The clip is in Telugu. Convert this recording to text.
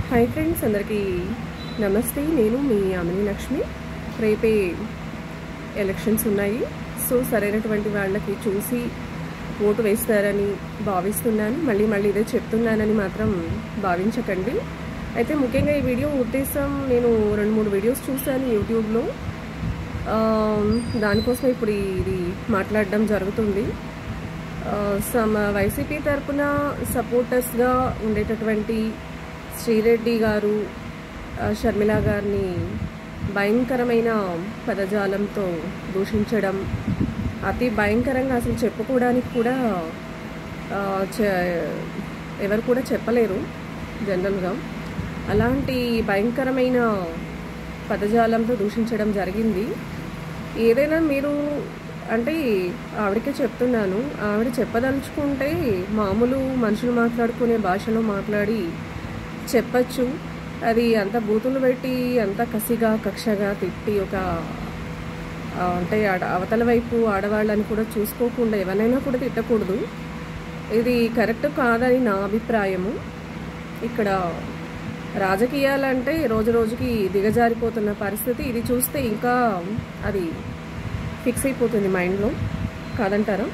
హాయ్ ఫ్రెండ్స్, అందరికీ నమస్తే. నేను మీ అమిని లక్ష్మి. రేపే ఎలక్షన్స్ ఉన్నాయి. సో సరైనటువంటి వాళ్ళకి చూసి ఓటు వేస్తారని భావిస్తున్నాను. మళ్ళీ ఇదే చెప్తున్నానని మాత్రం భావించకండి. అయితే ముఖ్యంగా ఈ వీడియో ఉద్దేశం, నేను 2-3 వీడియోస్ చూశాను యూట్యూబ్లో. దానికోసం ఇప్పుడు ఇది మాట్లాడడం జరుగుతుంది. వైసీపీ తరపున సపోర్టర్స్గా ఉండేటటువంటి శ్రీరెడ్డి గారు షర్మిల గారిని భయంకరమైన పదజాలంతో దూషించడం, అతి భయంకరంగా, అసలు చెప్పుకోవడానికి కూడా ఎవరు కూడా చెప్పలేరు జనరల్గా. అలాంటి భయంకరమైన పదజాలంతో దూషించడం జరిగింది. ఏదైనా మీరు అంటే ఆవిడకే చెప్తున్నాను, ఆవిడ చెప్పదలుచుకుంటే మామూలు మనుషులు మాట్లాడుకునే భాషలో మాట్లాడి చెప్పచ్చు. అది అంత బూతులు పెట్టి అంత కసిగా కక్షగా తిట్టి ఒక అంటే అవతల వైపు ఆడవాళ్ళని కూడా చూసుకోకుండా ఎవరైనా కూడా తిట్టకూడదు. ఇది కరెక్ట్ కాదని నా అభిప్రాయము. ఇక్కడ రాజకీయాలంటే రోజు రోజుకి దిగజారిపోతున్న పరిస్థితి. ఇది చూస్తే ఇంకా అది ఫిక్స్ అయిపోతుంది మైండ్లో, కాదంటారా?